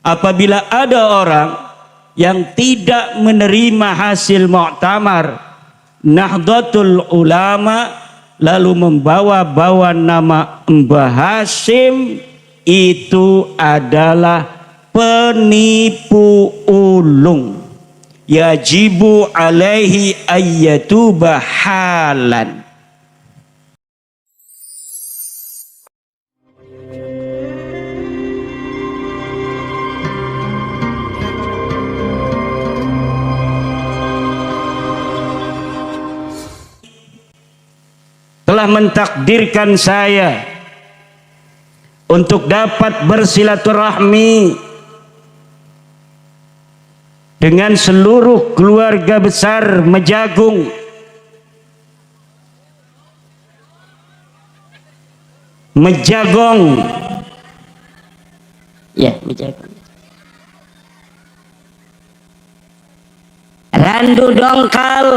Apabila ada orang yang tidak menerima hasil muktamar Nahdlatul Ulama lalu membawa-bawa nama Mbah Hasyim, itu adalah penipu ulung. Yajibu alaihi ayyatuba halan. Telah mentakdirkan saya untuk dapat bersilaturahmi dengan seluruh keluarga besar Mejagung, Mejagong, ya Mejagong, Randu Dongkal,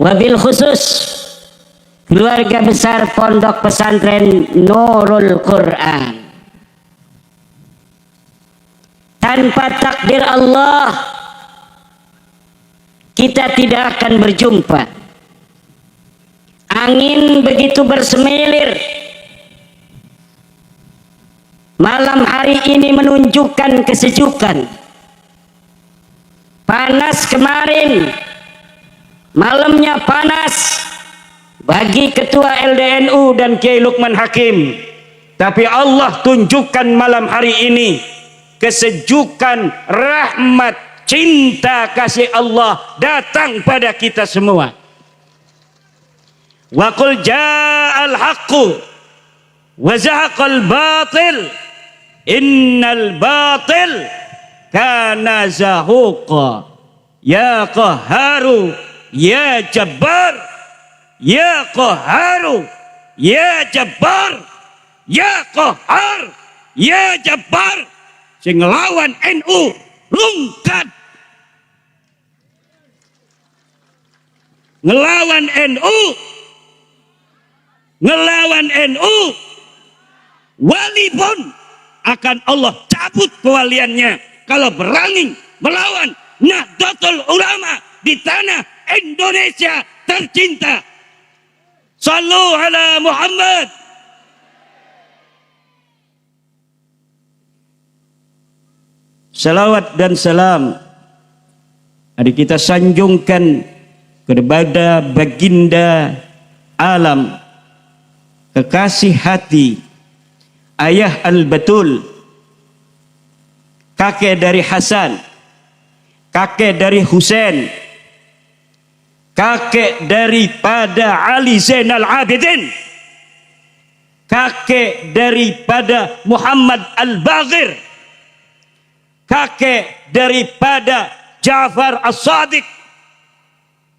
wabil khusus keluarga besar Pondok Pesantren Nurul Quran. Tanpa takdir Allah, kita tidak akan berjumpa. Angin begitu bersemilir. Malam hari ini menunjukkan kesejukan. Panas kemarin, malamnya panas bagi ketua LDNU dan Kiai Lukman Hakim, tapi Allah tunjukkan malam hari ini kesejukan, rahmat, cinta kasih Allah datang pada kita semua. Wa qul ja'al haqqu wa zahaqal batil innal batil kana zahuqa. Ya Qahharu ya Jabbar, ya Qahharu ya Jabbar, ya Qahhar ya Jabbar. Sing ngelawan NU lungkat, ngelawan NU, ngelawan NU, wali pun akan Allah cabut kewaliannya kalau berani melawan Nahdlatul Ulama di tanah Indonesia tercinta. Sallu ala Muhammad. Salawat dan salam mari kita sanjungkan kepada baginda alam, kekasih hati, ayah al-Batul, kakek dari Hasan, kakek dari Husain, kakek daripada Ali Zainal Abidin, kakek daripada Muhammad Al-Baghir, kakek daripada Ja'far As-Sadiq,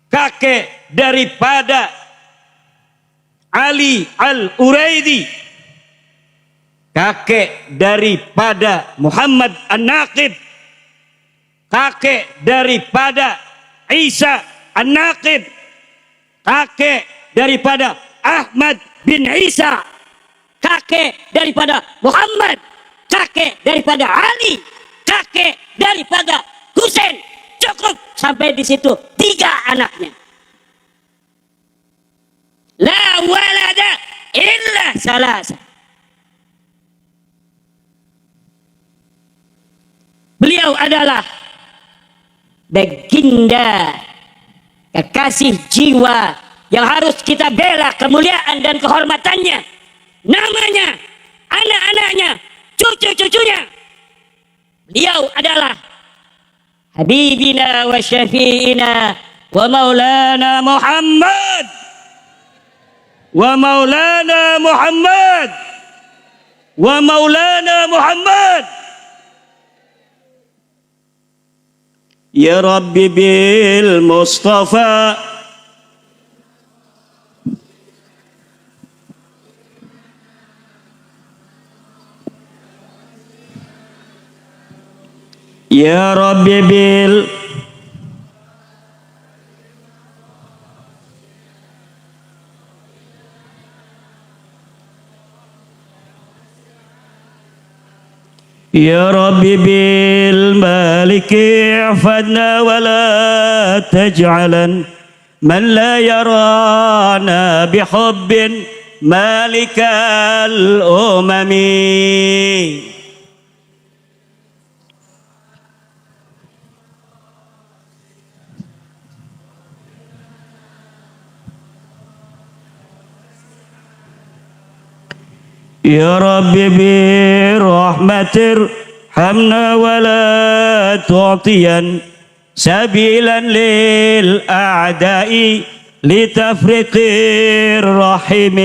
kakek daripada Ali Al-Uraidi, kakek daripada Muhammad An-Naqib, kakek daripada Isa An-Naqib, kakek daripada Ahmad bin Isa, kakek daripada Muhammad, kakek daripada Ali, kakek daripada Husain. Cukup sampai di situ 3 anaknya. La walada illa salasa. Beliau adalah baginda, kekasih jiwa yang harus kita bela kemuliaan dan kehormatannya. Namanya, anak-anaknya, cucu-cucunya. Beliau adalah Habibina wa Syafi'ina wa Maulana Muhammad, wa Maulana Muhammad, wa Maulana Muhammad. Ya Rabbi bil Mustafa Ya Rabbi bil يا رب بالمالك احفظنا ولا تجعلا من لا يرانا بحب مالك الأمم. يا رب برحمة ارحمنا ولا تعطيا سبيلا للأعداء لتفريق الرحم.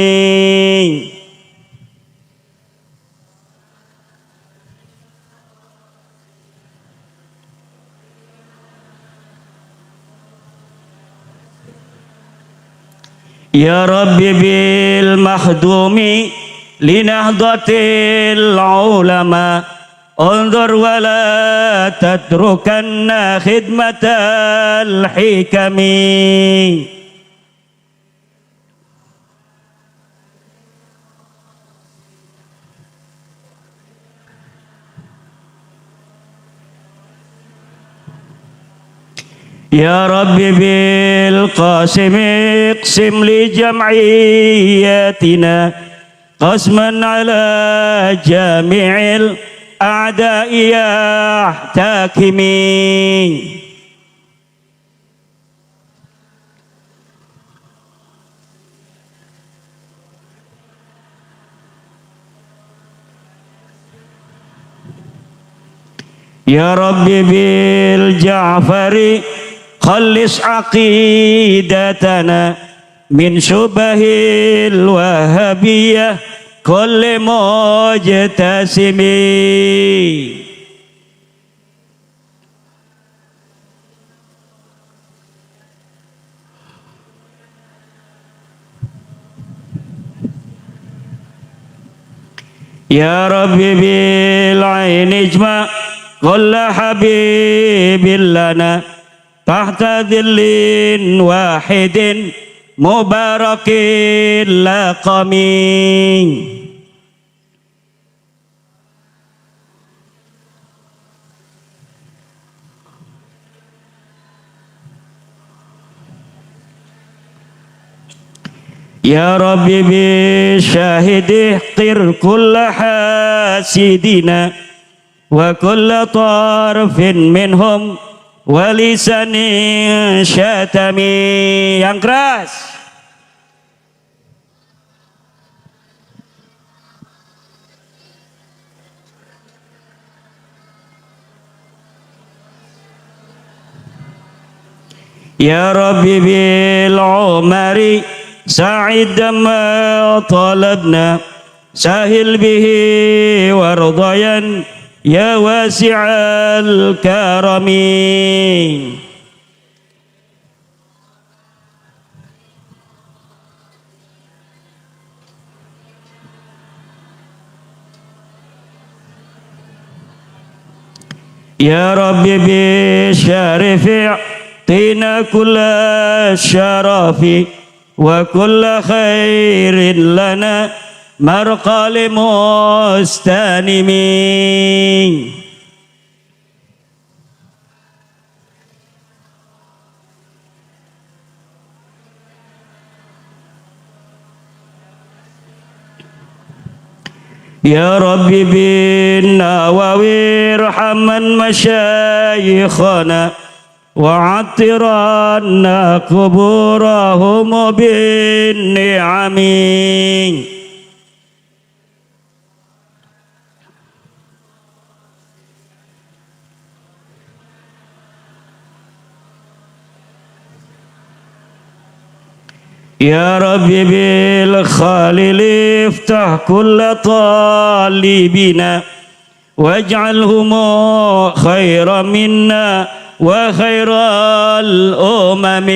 يا رب بالمخدوم لنهضة العلماء انظر ولا تتركن خدمة الحكم. يا رب بالقاسم اقسم لجمعيتنا قسما على جميع الأعداء يحتكمين. يا رب بالجعفر خلص عقيدتنا من شبه الوهابية كل مجتسم. يا رب بالعين اجمع كل حبيب لنا تحت ظل واحد مبارك اللقم. يا رب بالشاهد احقر كل حاسدنا وكل طرف منهم ولسان شتم. Yang keras. يا رب بالعمر سعد ما طلبنا سهل به وارضيا يا واسع الكرم. يا رب بالشرف اعطينا كل الشرف وكل خير لنا مرقى لمستنمين. يا رب بالنواوي ارحم مشايخنا وعطرنا قبورهم بالنعم. يا رب بالخالل افتح كل طالبنا واجعلهم خير منا وخير الأمم.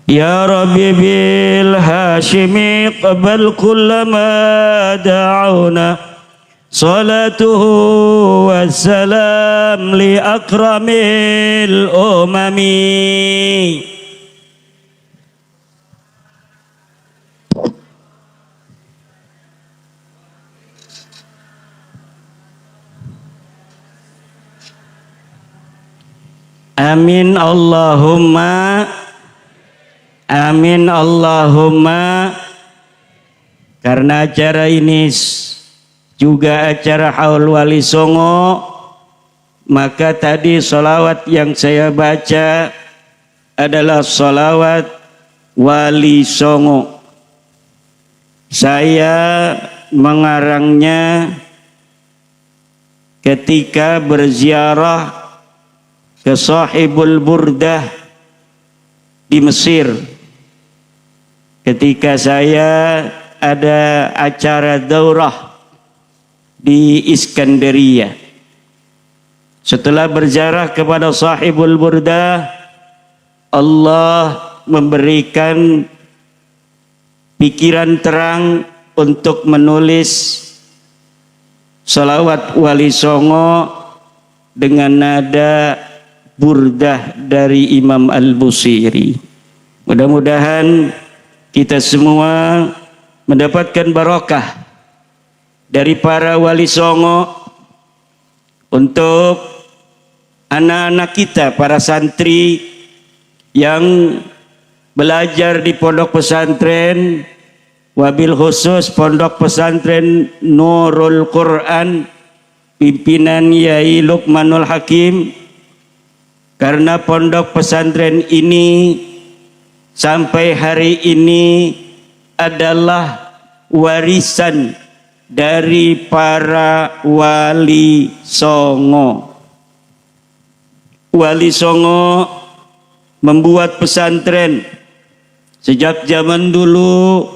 يا رب بالهاشم اقبل كل ما دعونا salatuhu wassalam li akramil umami. Amin Allahumma, amin Allahumma. Karena acara ini juga acara Haul Wali Songo, maka tadi sholawat yang saya baca adalah sholawat Wali Songo. Saya mengarangnya ketika berziarah ke Sahibul Burdah di Mesir. Ketika saya ada acara daurah di Iskandaria. Setelah berziarah kepada Sahibul Burdah, Allah memberikan pikiran terang untuk menulis salawat Wali Songo dengan nada burdah dari Imam Al-Busiri. Mudah-mudahan kita semua mendapatkan barokah dari para Wali Songo untuk anak-anak kita, para santri yang belajar di pondok pesantren, wabil khusus pondok pesantren Nurul Quran pimpinan Yai Luqmanul Hakim. Karena pondok pesantren ini sampai hari ini adalah warisan dari para Wali Songo. Wali Songo membuat pesantren sejak zaman dulu,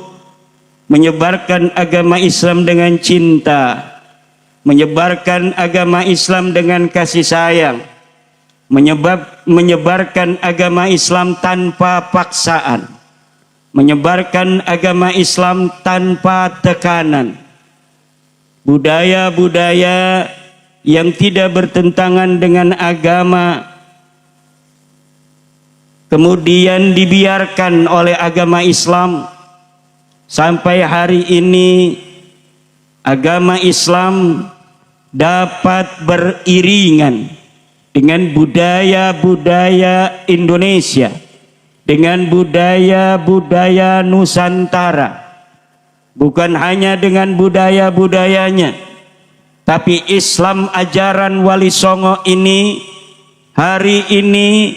menyebarkan agama Islam dengan cinta, menyebarkan agama Islam dengan kasih sayang, menyebarkan agama Islam tanpa paksaan, menyebarkan agama Islam tanpa tekanan. Budaya-budaya yang tidak bertentangan dengan agama kemudian dibiarkan oleh agama Islam. Sampai hari ini agama Islam dapat beriringan dengan budaya-budaya Indonesia, dengan budaya-budaya Nusantara. Bukan hanya dengan budaya-budayanya, tapi Islam ajaran Wali Songo ini hari ini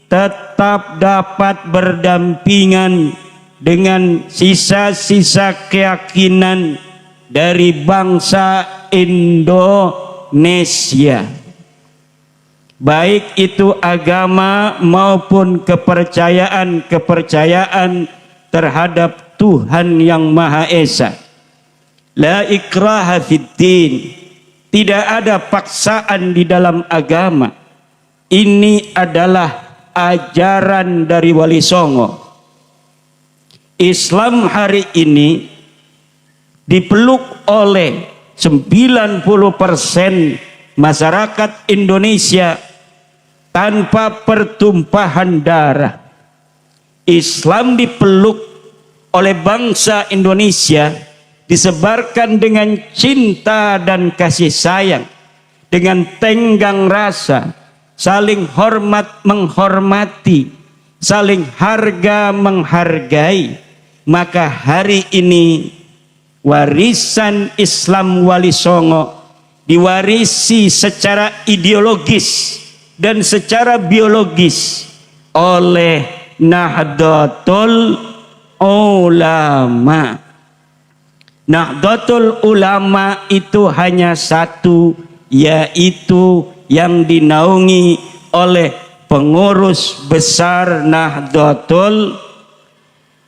tetap dapat berdampingan dengan sisa-sisa keyakinan dari bangsa Indonesia. Baik itu agama maupun kepercayaan terhadap Tuhan yang Maha Esa. La ikraha fiddin. Tidak ada paksaan di dalam agama. Ini adalah ajaran dari Wali Songo. Islam hari ini dipeluk oleh 90% masyarakat Indonesia tanpa pertumpahan darah. Islam dipeluk oleh bangsa Indonesia, disebarkan dengan cinta dan kasih sayang, dengan tenggang rasa, saling hormat menghormati, saling harga menghargai. Maka hari ini warisan Islam Wali Songo diwarisi secara ideologis dan secara biologis oleh Nahdlatul Ulama. Nahdlatul Ulama itu hanya satu, yaitu yang dinaungi oleh pengurus besar Nahdlatul.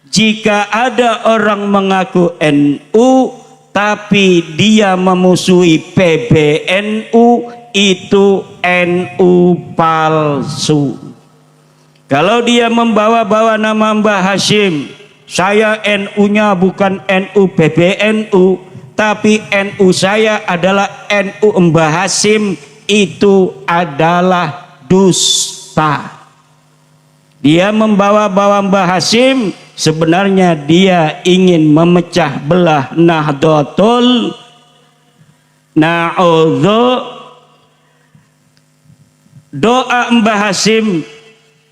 Jika ada orang mengaku NU tapi dia memusuhi PBNU, itu NU palsu. Kalau dia membawa-bawa nama Mbah Hashim, saya NU-nya bukan NU PBNU, tapi NU saya adalah NU Mbah Hasim, itu adalah dusta. Dia membawa-bawa Mbah Hasim, sebenarnya dia ingin memecah belah Nahdlatul. Doa Mbah Hasim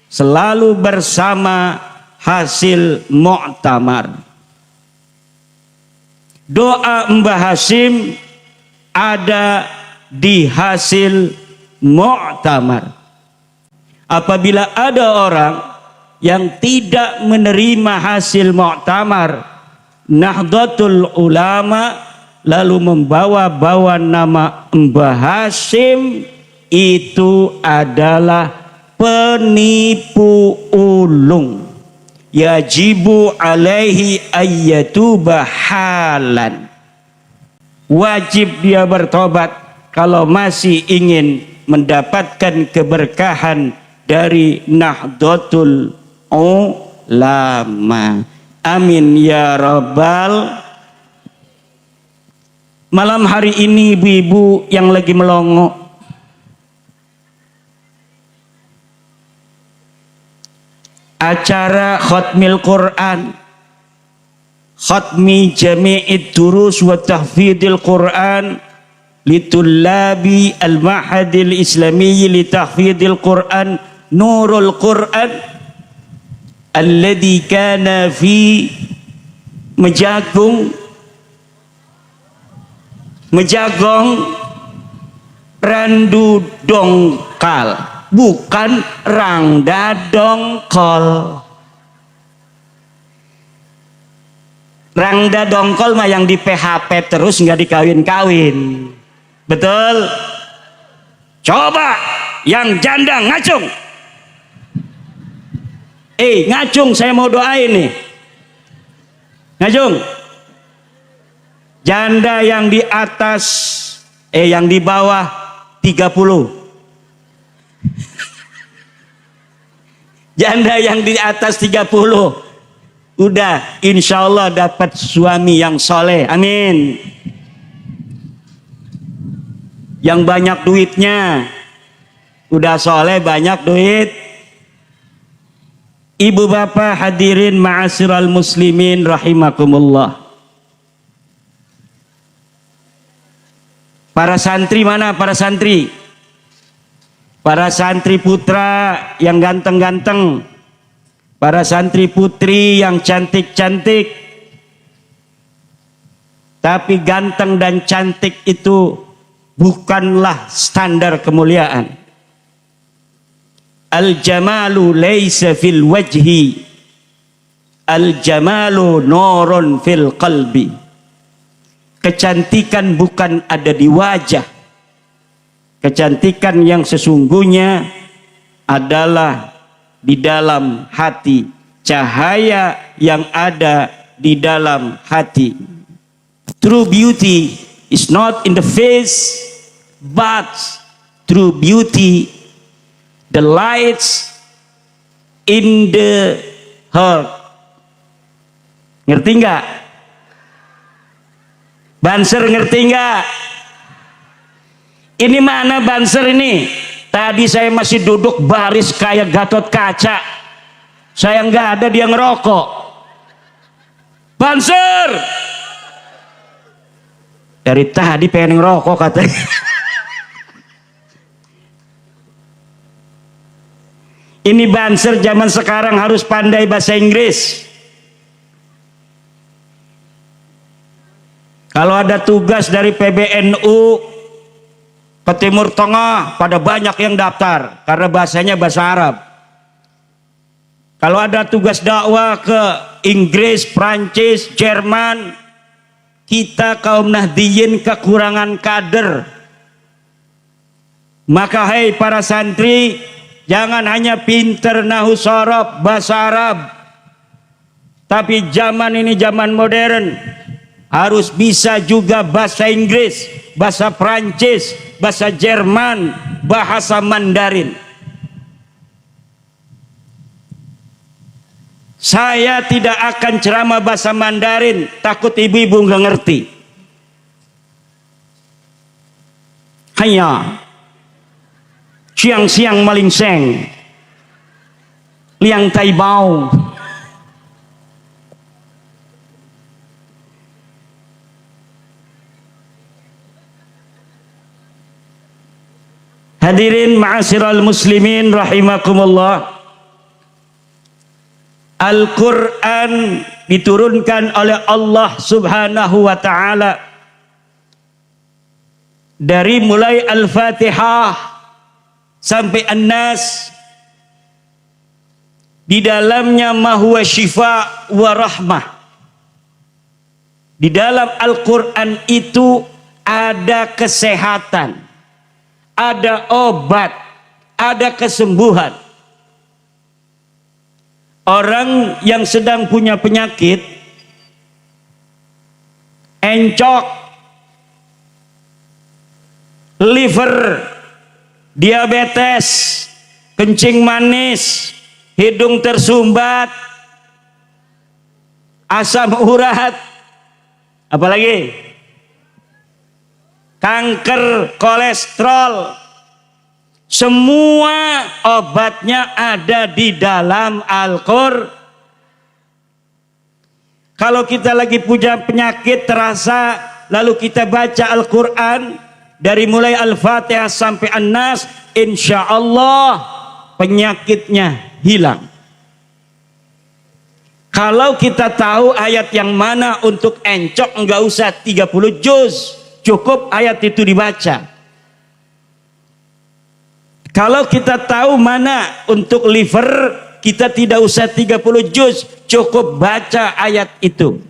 selalu bersama hasil muktamar. Doa Mbah Hasim ada di hasil muktamar. Apabila ada orang yang tidak menerima hasil muktamar Nahdlatul Ulama lalu membawa-bawa nama Mbah Hasim, itu adalah penipu ulung. Yajibu alaihi ayyatuba halan. Wajib dia bertobat kalau masih ingin mendapatkan keberkahan dari Nahdlatul Ulama. Amin ya rabbal. Malam hari ini ibu-ibu yang lagi melongo, acara khatmil Quran, khatmi jami'id durus wa tahfidil Quran litullabi al-ma'hadil islamiyyi li tahfidil Quran Nurul Quran alladhi kana fi Mejagong Randu Dongkal, bukan Rangda Dongkol. Rangda Dongkol mah yang di PHP terus nggak dikawin-kawin. Betul? Coba yang janda ngacung. Ngacung, saya mau doain nih. Ngacung. Janda yang di atas, yang di bawah 30. Janda yang di atas 30. Udah, insya Allah dapat suami yang soleh. Amin. Yang banyak duitnya. Udah soleh, banyak duit. Ibu bapak hadirin ma'asyiral muslimin rahimakumullah. Para santri mana? Para santri. Para santri putra yang ganteng-ganteng. Para santri putri yang cantik-cantik. Tapi ganteng dan cantik itu bukanlah standar kemuliaan. Al-jamalu laysa fil wajhi. Al-jamalu nurun fil qalbi. Kecantikan bukan ada di wajah. Kecantikan yang sesungguhnya adalah di dalam hati. Cahaya yang ada di dalam hati. True beauty is not in the face, but true beauty, the lights in the heart. Ngerti nggak? Banser ngerti nggak? Ini mana Banser ini? Tadi saya masih duduk baris kayak Gatot Kaca. Saya nggak ada, dia ngerokok. Banser! Dari tadi pengen ngerokok katanya. Ini Banser zaman sekarang harus pandai bahasa Inggris. Kalau ada tugas dari PBNU ke Timur Tengah, pada banyak yang daftar karena bahasanya bahasa Arab. Kalau ada tugas dakwah ke Inggris, Prancis, Jerman, kita kaum Nahdiyin kekurangan kader. Maka hai para santri, jangan hanya pinter nahu sorob bahasa Arab, tapi zaman ini zaman modern. Harus bisa juga bahasa Inggris, bahasa Prancis, bahasa Jerman, bahasa Mandarin. Saya tidak akan ceramah bahasa Mandarin, takut ibu-ibu nggak ngerti. Hanya siang-siang malingseng liang tai bau. Hadirin ma'asyiral muslimin rahimakumullah. Al-Quran diturunkan oleh Allah subhanahu wa ta'ala dari mulai Al-Fatihah sampai An-Nas. Di dalamnya ma huwa syifa wa rahmah. Di dalam Al-Quran itu ada kesehatan, ada obat, ada kesembuhan. Orang yang sedang punya penyakit encok, liver, diabetes, kencing manis, hidung tersumbat, asam urat, apalagi kanker, kolesterol, semua obatnya ada di dalam Al-Quran. Kalau kita lagi punya penyakit terasa, lalu kita baca Al-Quran dari mulai Al-Fatihah sampai An-Nas, insya Allah penyakitnya hilang. Kalau kita tahu ayat yang mana untuk encok, enggak usah 30 juz, cukup ayat itu dibaca. Kalau kita tahu mana untuk liver, kita tidak usah 30 juz, cukup baca ayat itu.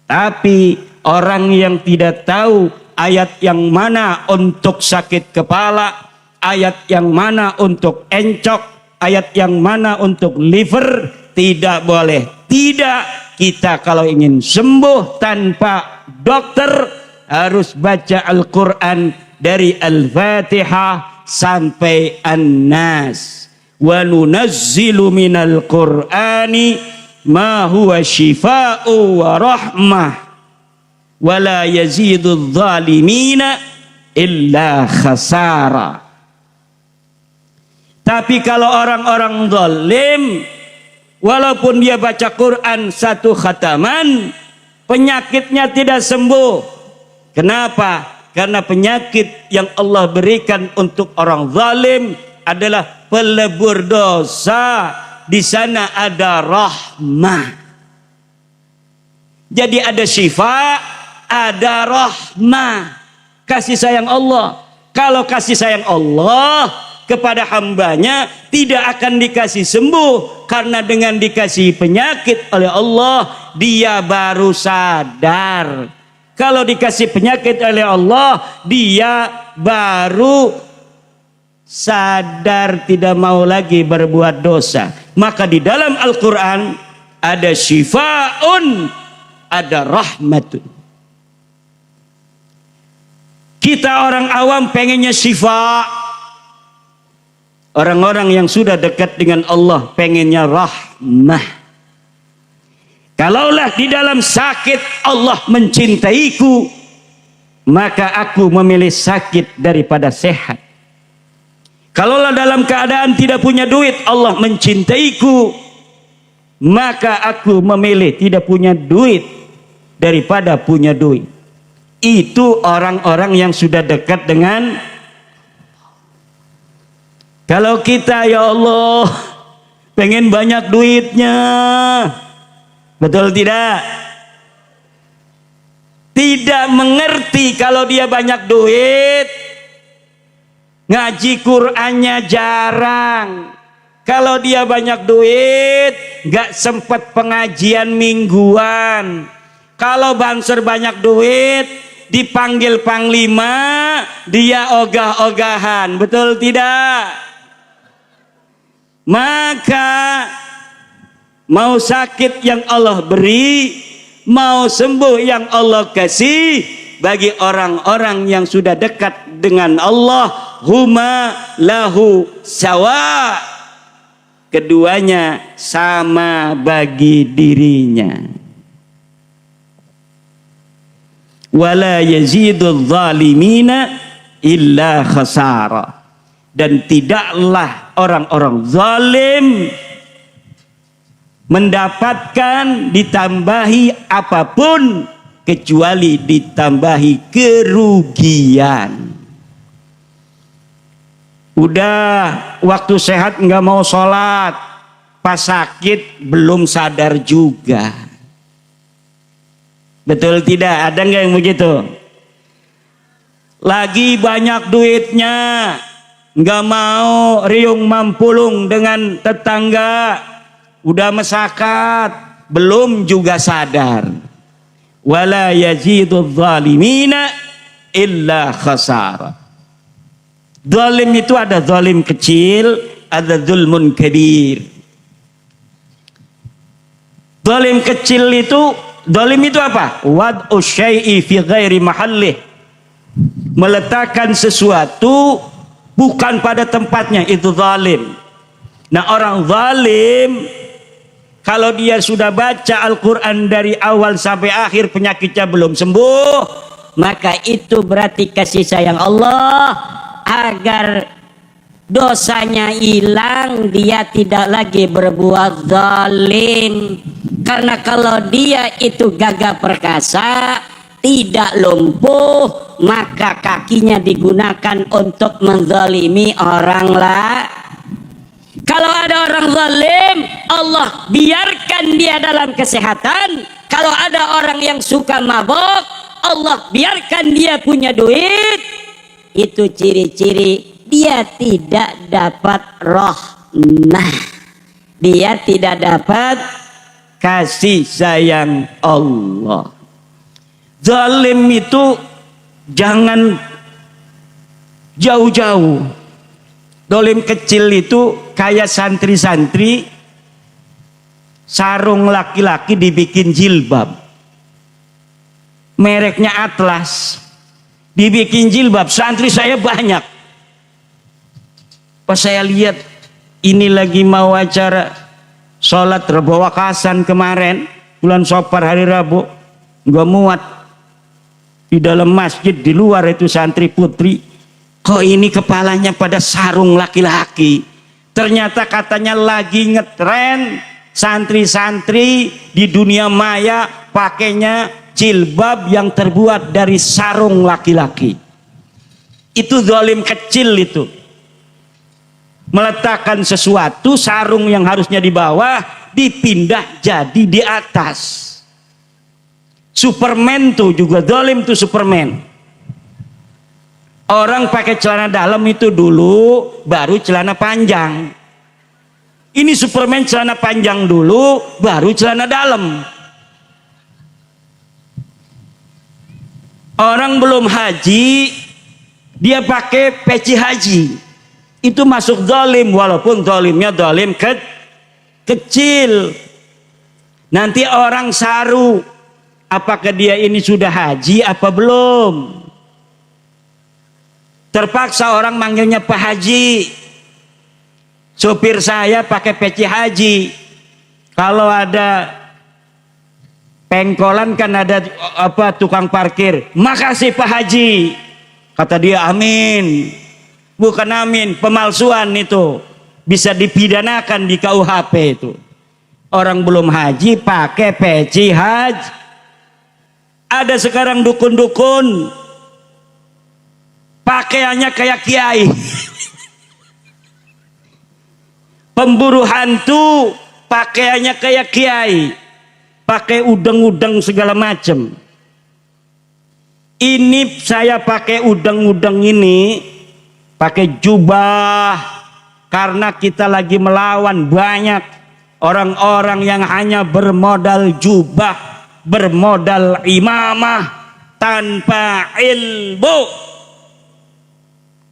Tapi orang yang tidak tahu ayat yang mana untuk sakit kepala, ayat yang mana untuk encok, ayat yang mana untuk liver, tidak boleh. Tidak, kita kalau ingin sembuh tanpa dokter harus baca Al-Quran dari Al-Fatihah sampai An-Nas. Wa nunazzilu minal Qur'ani ma huwa shifaa'u wa rahmah wa la yazidudz zalimina illa khasara. Tapi kalau orang-orang zalim, walaupun dia baca Quran satu khataman, penyakitnya tidak sembuh. Kenapa? Karena penyakit yang Allah berikan untuk orang zalim adalah pelebur dosa. Di sana ada rahmah. Jadi ada syifa, ada rahmah. Kasih sayang Allah. Kalau kasih sayang Allah kepada hambanya tidak akan dikasih sembuh, karena dengan dikasih penyakit oleh Allah dia baru sadar. Kalau dikasih penyakit oleh Allah, dia baru sadar tidak mau lagi berbuat dosa. Maka di dalam Al-Quran ada syifaun, ada rahmatun. Kita orang awam pengennya syifa. Orang-orang yang sudah dekat dengan Allah pengennya rahmah. Kalaulah di dalam sakit Allah mencintaiku, maka aku memilih sakit daripada sehat. Kalaulah dalam keadaan tidak punya duit Allah mencintaiku, maka aku memilih tidak punya duit daripada punya duit. Itu orang-orang yang sudah dekat dengan. Kalau kita ya Allah pengen banyak duitnya, betul tidak? Tidak mengerti kalau dia banyak duit, ngaji Qur'annya jarang. Kalau dia banyak duit, gak sempat pengajian mingguan. Kalau Banser banyak duit, dipanggil panglima, dia ogah-ogahan, betul tidak? Maka mau sakit yang Allah beri, mau sembuh yang Allah kasih, bagi orang-orang yang sudah dekat dengan Allah, huma lahu sawa, keduanya sama bagi dirinya. Wala yazidul zalimina illa khasara. Dan tidaklah orang-orang zalim mendapatkan ditambahi apapun kecuali ditambahi kerugian. Udah waktu sehat nggak mau sholat, pas sakit belum sadar juga. Betul tidak? Ada nggak yang begitu? Lagi banyak duitnya, nggak mau riung mampulung dengan tetangga, udah mesakat, belum juga sadar. Wala yazidudz zalimina illa khasara. Zalim itu ada zalim kecil, ada zulmun kabir. Zalim kecil itu, zalim itu apa? Wad'u syai'i fi ghairi mahallih. Meletakkan sesuatu bukan pada tempatnya, itu zalim. Nah, orang zalim kalau dia sudah baca Al-Quran dari awal sampai akhir penyakitnya belum sembuh, maka itu berarti kasih sayang Allah agar dosanya hilang, dia tidak lagi berbuat zalim. Karena kalau dia itu gagah perkasa, tidak lumpuh, maka kakinya digunakan untuk menzalimi orang lain. Kalau ada orang zalim, Allah biarkan dia dalam kesehatan. Kalau ada orang yang suka mabok, Allah biarkan dia punya duit. Itu ciri-ciri dia tidak dapat rahmah, dia tidak dapat kasih sayang Allah. Zalim itu jangan jauh-jauh. Zalim kecil itu kayak santri-santri sarung laki-laki dibikin jilbab, mereknya Atlas, dibikin jilbab. Santri saya banyak. Pas saya lihat ini lagi mau acara sholat Rabu Wakasan kemarin, bulan Sopar hari Rabu, nggak muat. Di dalam masjid, di luar itu santri putri, kok ini kepalanya pada sarung laki-laki. Ternyata katanya lagi ngetren santri-santri di dunia maya pakainya jilbab yang terbuat dari sarung laki-laki. Itu zalim kecil itu. Meletakkan sesuatu, sarung yang harusnya di bawah dipindah jadi di atas. Superman tuh juga zalim tuh, Superman. Orang pakai celana dalam itu dulu, baru celana panjang. Ini Superman celana panjang dulu, baru celana dalam. Orang belum haji, dia pakai peci haji. Itu masuk zalim, walaupun zalimnya zalim kecil. Nanti orang saru, apakah dia ini sudah haji apa belum? Terpaksa orang manggilnya Pak Haji. Sopir saya pakai peci haji. Kalau ada pengkolan kan ada apa tukang parkir, makasih Pak Haji. Kata dia amin. Bukan amin, pemalsuan itu. Bisa dipidanakan di KUHP itu. Orang belum haji pakai peci haji. Ada sekarang dukun-dukun pakaiannya kayak kiai. Pemburu hantu pakaiannya kayak kiai. Pakai udeng-udeng segala macam. Ini saya pakai udeng-udeng ini, pakai jubah, karena kita lagi melawan banyak orang-orang yang hanya bermodal jubah, bermodal imamah tanpa ilmu.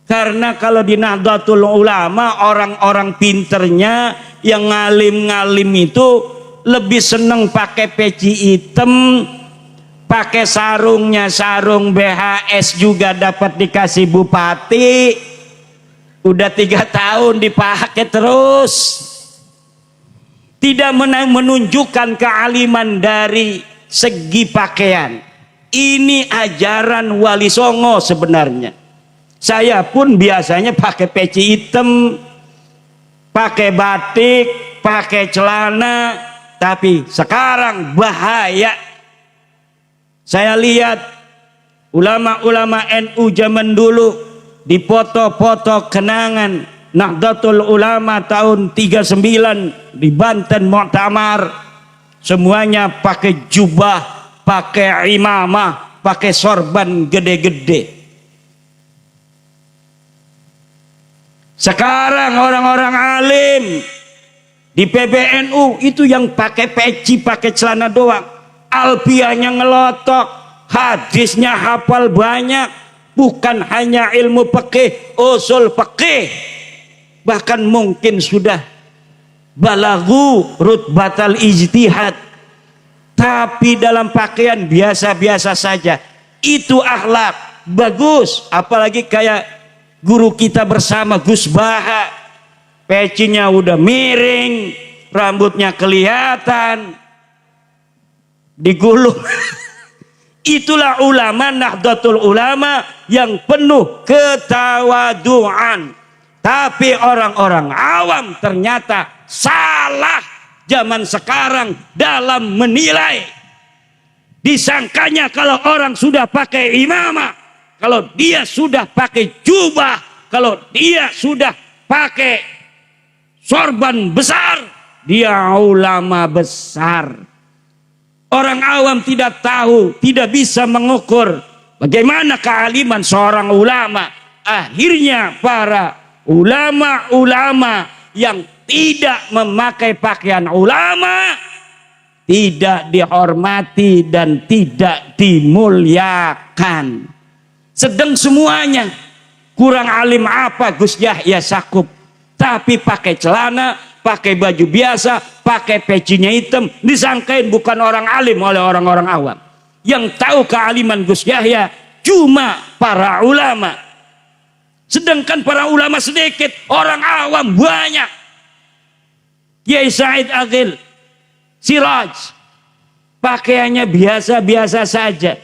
Karena kalau di Nahdlatul Ulama, orang-orang pinternya yang ngalim-ngalim itu lebih seneng pakai peci hitam, pakai sarungnya sarung BHS juga dapat dikasih bupati. Udah 3 tahun dipakai terus. Tidak menunjukkan kealiman dari segi pakaian. Ini ajaran Wali Songo sebenarnya. Saya pun biasanya pakai peci hitam, pakai batik, pakai celana, tapi sekarang bahaya. Saya lihat ulama-ulama NU zaman dulu di foto-foto kenangan Nahdlatul Ulama tahun 39 di Banten Muktamar, semuanya pakai jubah, pakai imamah, pakai sorban gede-gede. Sekarang orang-orang alim di PBNU itu yang pakai peci, pakai celana doang, alfiahnya ngelotok, hadisnya hafal banyak, bukan hanya ilmu fikih, usul fikih, bahkan mungkin sudah balagu rutbatal ijtihad, tapi dalam pakaian biasa-biasa saja. Itu akhlak bagus. Apalagi kayak guru kita bersama Gus Baha, pecinya udah miring, rambutnya kelihatan, digulung. Itulah ulama Nahdlatul Ulama yang penuh ketawaduan. Tapi orang-orang awam ternyata salah zaman sekarang dalam menilai. Disangkanya kalau orang sudah pakai imamah, kalau dia sudah pakai jubah, kalau dia sudah pakai sorban besar, dia ulama besar. Orang awam tidak tahu, tidak bisa mengukur bagaimana kealiman seorang ulama. Akhirnya para ulama-ulama yang tidak memakai pakaian ulama tidak dihormati dan tidak dimuliakan. Sedang semuanya, kurang alim apa Gus Yahya Sakup, tapi pakai celana, pakai baju biasa, pakai pecinya hitam, disangkain bukan orang alim oleh orang-orang awam. Yang tahu kealiman Gus Yahya cuma para ulama. Sedangkan para ulama sedikit, orang awam banyak. Kiai Said Aghil Siraj pakaiannya biasa-biasa saja.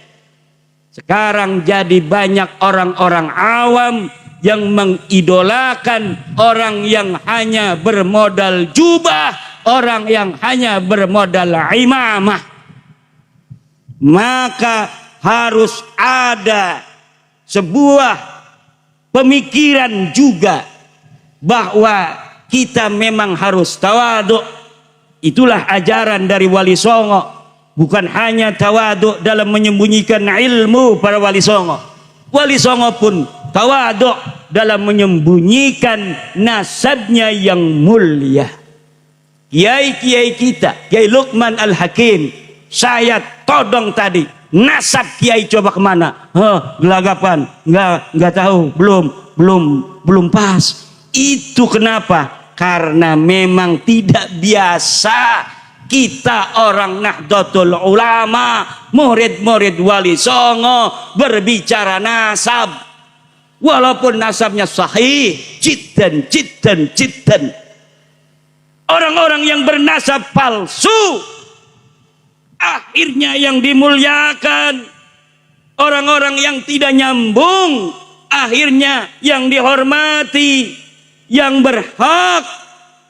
Sekarang jadi banyak orang-orang awam yang mengidolakan orang yang hanya bermodal jubah, orang yang hanya bermodal imamah. Maka harus ada sebuah pemikiran juga bahwa kita memang harus tawadhu. Itulah ajaran dari Wali Songo. Bukan hanya tawadhu dalam menyembunyikan ilmu para Wali Songo. Wali Songo pun tawadhu dalam menyembunyikan nasabnya yang mulia. Kiai-kiai kita, Kiai Luqman Al-Hakim, saya todong tadi, nasab kiai coba kemana? Gelagapan, nggak tahu, belum pas. Itu kenapa? Karena memang tidak biasa kita orang Nahdlatul Ulama, murid-murid Wali Songo berbicara nasab. Walaupun nasabnya sahih, jiddan. Orang-orang yang bernasab palsu akhirnya yang dimuliakan. Orang-orang yang tidak nyambung akhirnya yang dihormati. Yang berhak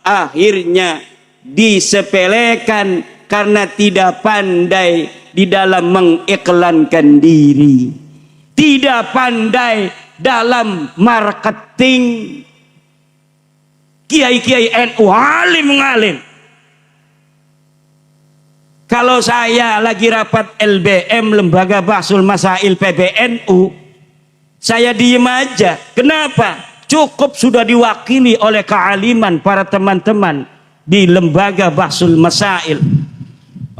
akhirnya disepelekan karena tidak pandai di dalam mengiklankan diri, tidak pandai dalam marketing. Kiai-kiai NU alim. Kalau saya lagi rapat LBM, Lembaga Bahsul Masail PBNU, saya diem aja. Kenapa? Cukup sudah diwakili oleh kealiman para teman-teman di Lembaga Bahsul Masail.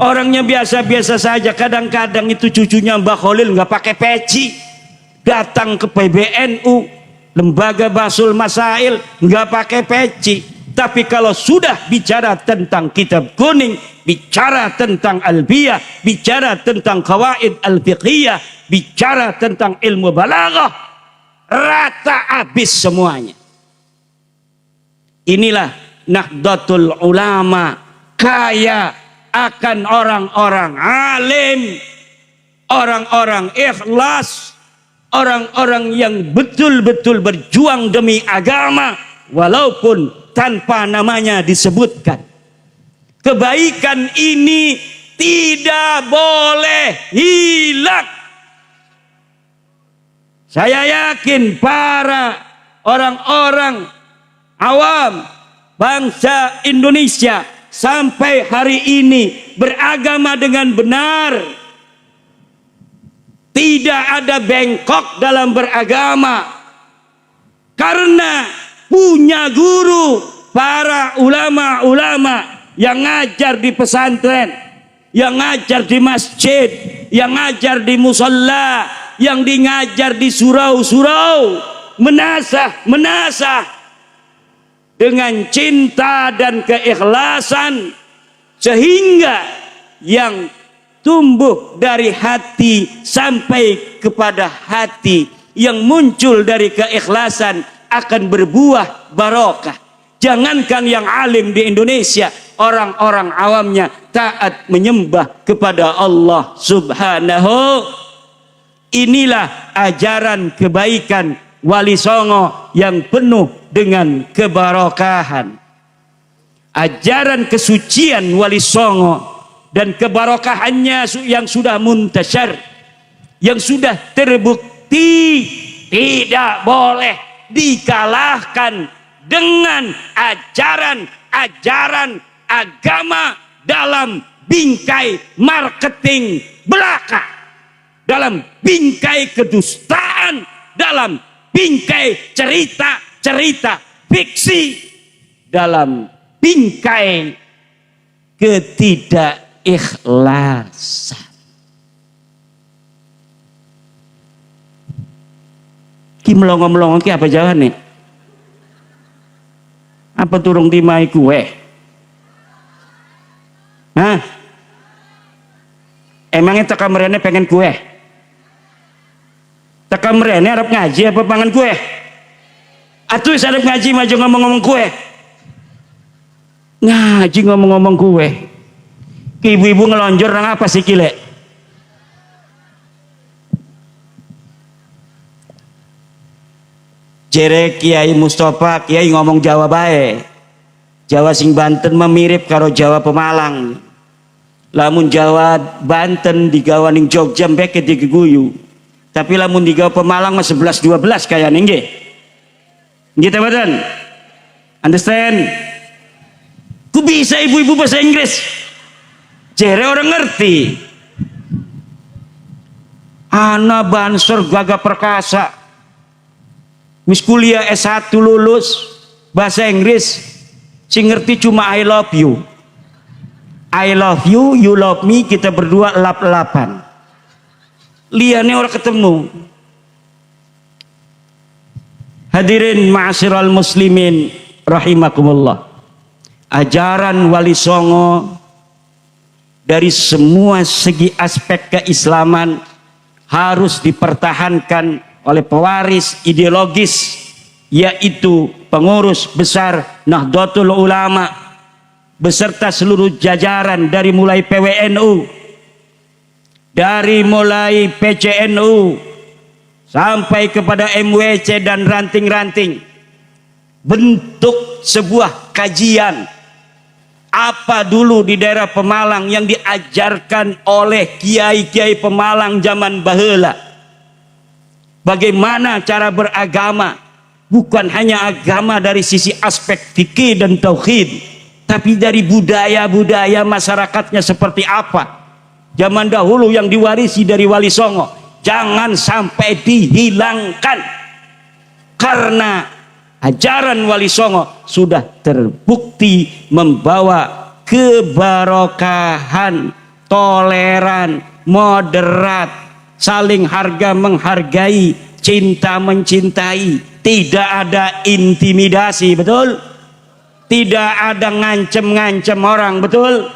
Orangnya biasa-biasa saja. Kadang-kadang itu cucunya Mbah Khalil nggak pakai peci, datang ke PBNU, Lembaga Bahsul Masail, nggak pakai peci. Tapi kalau sudah bicara tentang kitab kuning, bicara tentang albiyah, bicara tentang qawaid al-fiqhiyah, bicara tentang ilmu balaghah, rata habis semuanya. Inilah Nahdlatul Ulama, kaya akan orang-orang alim, orang-orang ikhlas, orang-orang yang betul-betul berjuang demi agama walaupun tanpa namanya disebutkan. Kebaikan ini tidak boleh hilang. Saya yakin para orang-orang awam bangsa Indonesia sampai hari ini beragama dengan benar. Tidak ada bengkok dalam beragama. Karena punya guru, para ulama-ulama yang ngajar di pesantren, yang ngajar di masjid, yang ngajar di musola, yang ngajar di surau-surau, menasah dengan cinta dan keikhlasan, sehingga yang tumbuh dari hati sampai kepada hati, yang muncul dari keikhlasan akan berbuah barokah. Jangankan yang alim di Indonesia, orang-orang awamnya taat menyembah kepada Allah Subhanahu. Inilah ajaran kebaikan Wali Songo yang penuh dengan kebarokahan. Ajaran kesucian Wali Songo dan kebarokahannya yang sudah muntasyar, yang sudah terbukti, tidak boleh dikalahkan dengan ajaran-ajaran agama dalam bingkai marketing belaka, dalam bingkai kedustaan, dalam bingkai cerita-cerita fiksi, dalam bingkai ketidakikhlasan. Ki melongo-melongo ki apa jalan nih? Apa turung dimai kue? Hah? Emangnya teka merene pengen kue? Teka merene harap ngaji apa pangan kue? Atuh harap ngaji maju ngomong-ngomong kue. Ngaji ngomong-ngomong kue. Ibu-ibu ngelonjor nang apa sih kile? Jere Kiai Mustafa Kiai ngomong Jawa bae. Jawa sing Banten memirip karo Jawa Pemalang. Lamun Jawa Banten digawa ning Jogja mbeke diguyu. Tapi lamun digawa Pemalang mah 11-12 kayane nggih. Nggih ta mboten? Understand? Ku bisa ibu-ibu bahasa Inggris. Jere orang ngerti. Ana Bansor Gagah Perkasa. Wis kuliah S1 lulus bahasa Inggris, sing ngerti cuma I love you. I love you, you love me, kita berdua lap-lapan. Liane orang ketemu. Hadirin ma'asyiral muslimin rahimakumullah. Ajaran Wali Songo dari semua segi aspek keislaman harus dipertahankan oleh pewaris ideologis, yaitu pengurus besar Nahdlatul Ulama beserta seluruh jajaran dari mulai PWNU, dari mulai PCNU sampai kepada MWC dan ranting-ranting, bentuk sebuah kajian apa dulu di daerah Pemalang yang diajarkan oleh kiai-kiai Pemalang zaman baheula. Bagaimana cara beragama, bukan hanya agama dari sisi aspek fikih dan tauhid, tapi dari budaya-budaya masyarakatnya seperti apa. Zaman dahulu yang diwarisi dari Wali Songo jangan sampai dihilangkan, karena ajaran Wali Songo sudah terbukti membawa kebarokahan, toleran, moderat, saling harga menghargai, cinta mencintai, tidak ada intimidasi, betul? Tidak ada ngancem-ngancem orang, betul?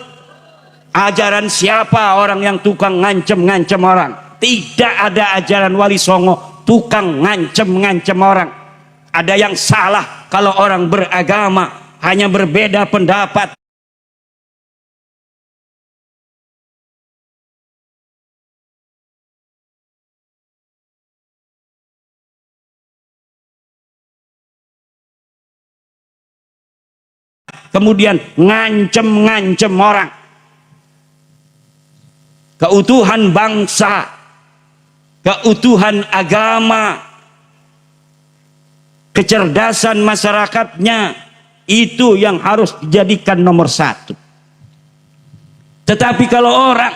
Ajaran siapa orang yang tukang ngancem-ngancem orang? Tidak ada ajaran Wali Songo tukang ngancem-ngancem orang. Ada yang salah kalau orang beragama hanya berbeda pendapat kemudian ngancem-ngancem orang. Keutuhan bangsa, keutuhan agama, kecerdasan masyarakatnya, itu yang harus dijadikan nomor satu. Tetapi kalau orang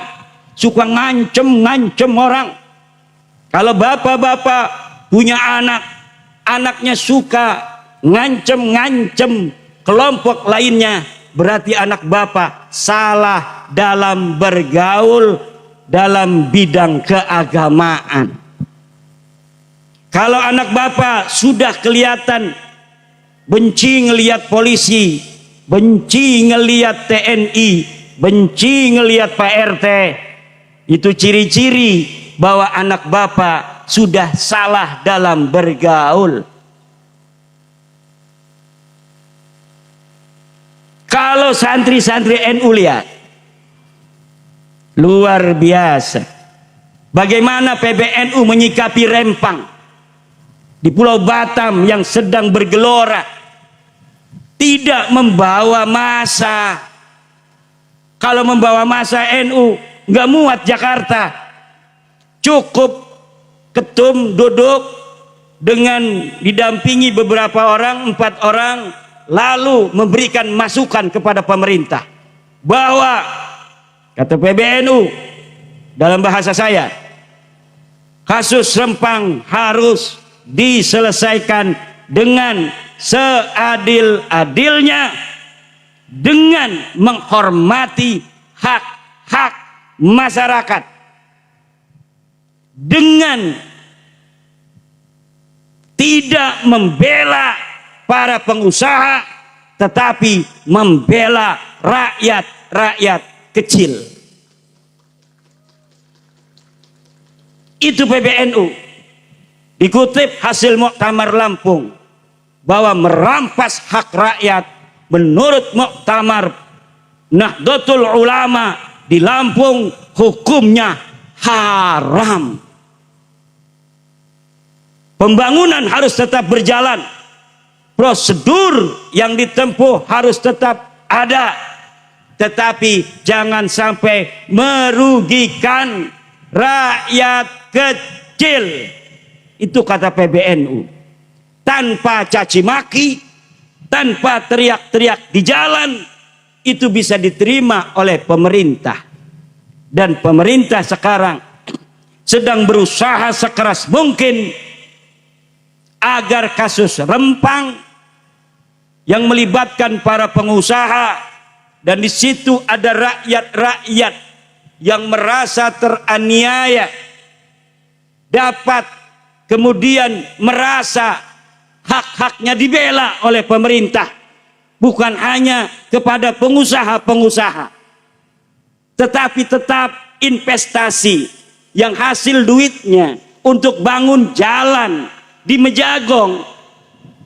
suka ngancem-ngancem orang, kalau bapak-bapak punya anak, anaknya suka ngancem-ngancem kelompok lainnya, berarti anak bapak salah dalam bergaul dalam bidang keagamaan. Kalau anak bapak sudah kelihatan benci ngelihat polisi, benci ngelihat TNI, benci ngelihat Pak RT, itu ciri-ciri bahwa anak bapak sudah salah dalam bergaul. Kalau santri-santri NU lihat, luar biasa bagaimana PBNU menyikapi Rempang di Pulau Batam yang sedang bergelora, tidak membawa massa. Kalau membawa massa NU nggak muat Jakarta, cukup ketum duduk dengan didampingi beberapa orang, 4 orang, lalu memberikan masukan kepada pemerintah bahwa, kata PBNU dalam bahasa saya, kasus Rempang harus diselesaikan dengan seadil-adilnya, dengan menghormati hak-hak masyarakat, dengan tidak membela para pengusaha, tetapi membela rakyat kecil. Itu PBNU. Dikutip hasil Muktamar Lampung bahwa merampas hak rakyat menurut Muktamar Nahdlatul Ulama di Lampung hukumnya haram. Pembangunan harus tetap berjalan, prosedur yang ditempuh harus tetap ada, tetapi jangan sampai merugikan rakyat kecil. Itu kata PBNU. Tanpa caci maki, tanpa teriak-teriak di jalan, itu bisa diterima oleh pemerintah. Dan pemerintah sekarang sedang berusaha sekeras mungkin agar kasus Rempang yang melibatkan para pengusaha, dan di situ ada rakyat-rakyat yang merasa teraniaya, dapat kemudian merasa hak-haknya dibela oleh pemerintah, bukan hanya kepada pengusaha-pengusaha, tetapi tetap investasi yang hasil duitnya untuk bangun jalan di Mejagong,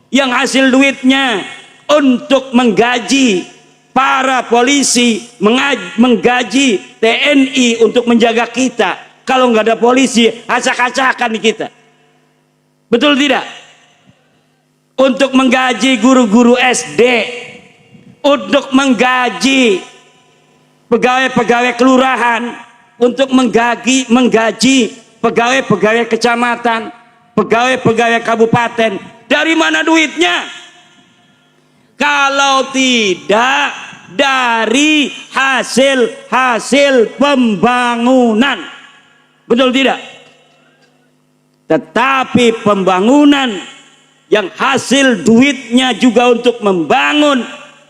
yang hasil duitnya untuk menggaji para polisi, menggaji TNI untuk menjaga kita. Kalau nggak ada polisi, acak-acakan di kita. Betul tidak? Untuk menggaji guru-guru SD, untuk menggaji pegawai-pegawai kelurahan, untuk menggaji pegawai-pegawai kecamatan, pegawai-pegawai kabupaten. Dari mana duitnya? Kalau tidak dari hasil pembangunan. Betul tidak? Tetapi pembangunan yang hasil duitnya juga untuk membangun,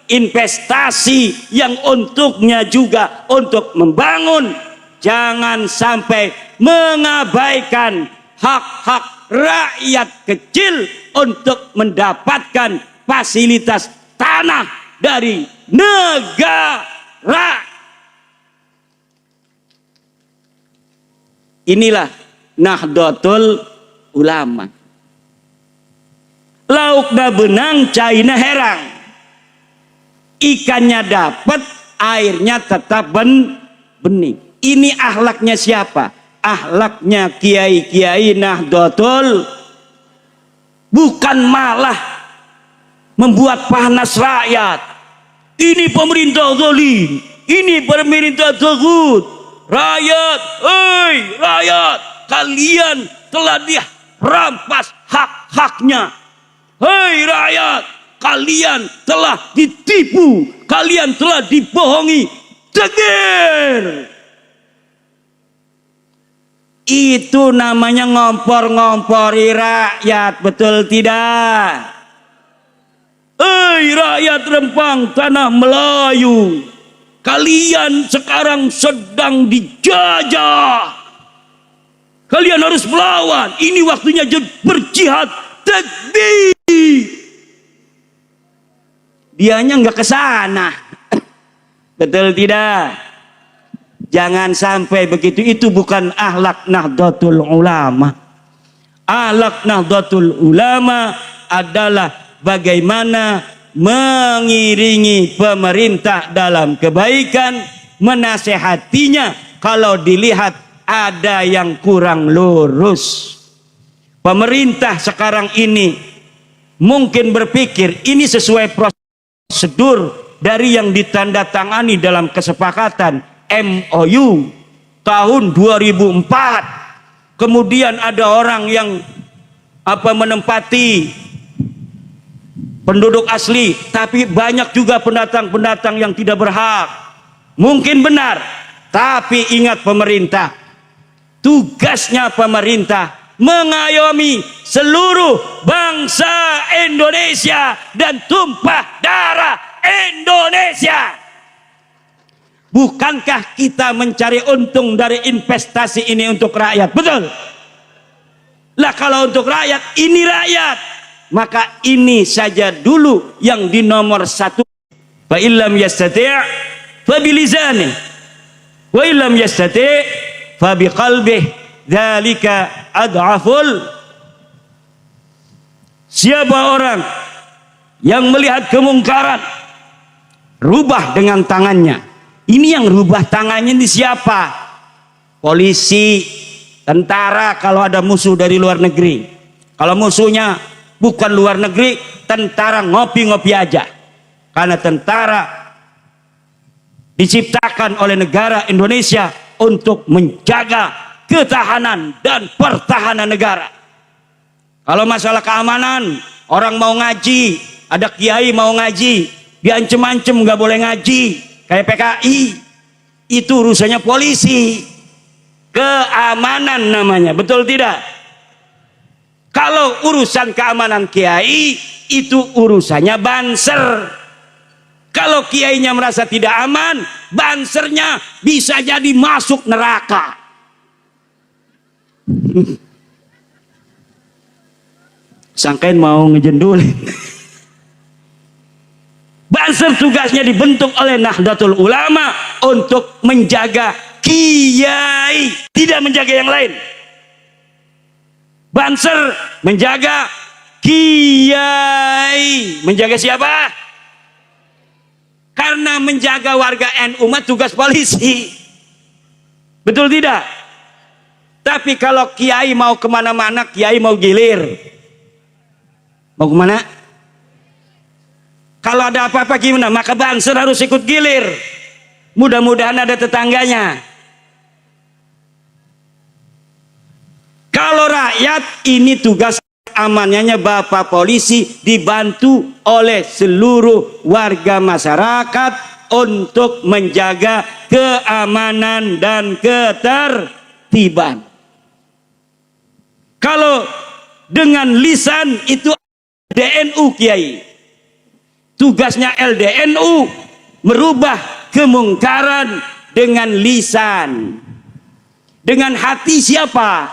investasi yang untuknya juga untuk membangun, jangan sampai mengabaikan hak-hak rakyat kecil untuk mendapatkan fasilitas tanah dari negara. Inilah Nahdlatul Ulama. Laukna benang caina herang, ikannya dapat, airnya tetap bening. Ini akhlaknya siapa? Akhlaknya kiai-kiai Nahdlatul, bukan malah membuat panas rakyat, Ini pemerintah zalim, ini pemerintah tagut. Rakyat, hei rakyat, kalian telah dirampas hak-haknya. Hei rakyat, kalian telah ditipu, kalian telah dibohongi. Tegir. Itu namanya ngompor-ngompori rakyat, betul tidak? Hei rakyat Rempang tanah Melayu, kalian sekarang sedang dijajah. Kalian harus melawan. Ini waktunya berjihad. Takbir. Dianya nggak ke sana. Betul tidak? Jangan sampai begitu. Itu bukan akhlak Nahdlatul Ulama. Akhlak Nahdlatul Ulama adalah bagaimana mengiringi pemerintah dalam kebaikan, menasehatinya kalau dilihat ada yang kurang lurus. Pemerintah sekarang ini mungkin berpikir ini sesuai prosedur dari yang ditandatangani dalam kesepakatan MOU tahun 2004. Kemudian ada orang yang menempati penduduk asli, tapi banyak juga pendatang-pendatang yang tidak berhak. Mungkin benar, tapi ingat pemerintah, tugasnya pemerintah mengayomi seluruh bangsa Indonesia dan tumpah darah Indonesia. Bukankah kita mencari untung dari investasi ini untuk rakyat? Betul? Lah kalau untuk rakyat, ini rakyat, maka ini saja dulu yang di nomor satu. Fa illam yastati' fa bilizani wa illam yastati' fa biqalbihi. Dzalika ad'aful. Siapa orang yang melihat kemungkaran, rubah dengan tangannya. Ini yang rubah tangannya ini siapa? Polisi, tentara kalau ada musuh dari luar negeri. Kalau musuhnya bukan luar negeri, tentara ngopi-ngopi aja. Karena tentara diciptakan oleh negara Indonesia untuk menjaga ketahanan dan pertahanan negara. Kalau masalah keamanan, orang mau ngaji, ada kiai mau ngaji, diancem-ancem nggak boleh ngaji, kayak PKI, itu urusannya polisi. Keamanan namanya, betul tidak? Kalau urusan keamanan kiai, itu urusannya banser. Kalau kiainya merasa tidak aman, bansernya bisa jadi masuk neraka. Sangkain mau ngejendulin. Banser tugasnya dibentuk oleh Nahdlatul Ulama untuk menjaga kiai, tidak menjaga yang lain. Banser menjaga kiai. Menjaga siapa? Karena menjaga warga NU tugas polisi. Betul tidak? Tapi kalau kiai mau kemana-mana, kiai mau gilir. Mau kemana? Kalau ada apa-apa gimana? Maka banser harus ikut gilir. Mudah-mudahan ada tetangganya. Kalau rakyat, ini tugas amanannya Bapak Polisi dibantu oleh seluruh warga masyarakat untuk menjaga keamanan dan ketertiban. Kalau dengan lisan itu LDNU kiai. Tugasnya LDNU merubah kemungkaran dengan lisan. Dengan hati siapa?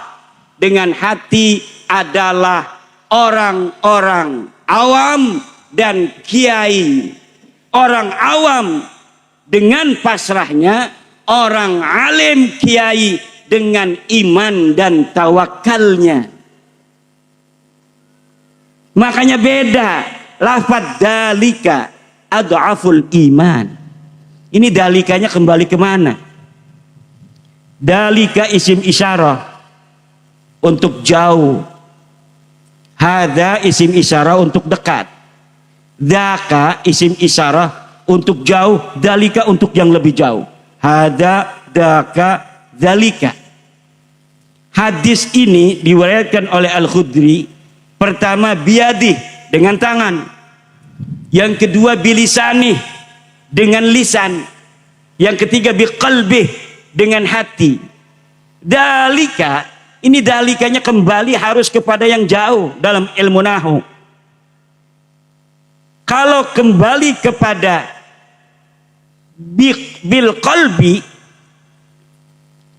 Dengan hati adalah orang-orang awam dan kiai. Orang awam dengan pasrahnya, orang alim kiai dengan iman dan tawakalnya. Makanya beda. Lafaz dalika ad'aful iman. Ini dalikanya kembali kemana? Dalika isim isyarah untuk jauh. Hada isim isyarah untuk dekat. Daka isim isyarah untuk jauh, dalika untuk yang lebih jauh. Hada, daka, dalika. Hadis ini diriwayatkan oleh Al-Khudri. Pertama biyadih, dengan tangan. Yang kedua bilisani, dengan lisan. Yang ketiga biqalbih, dengan hati. Dalika, ini dalikanya kembali harus kepada yang jauh dalam ilmu nahu. Kalau kembali kepada bil qalbi,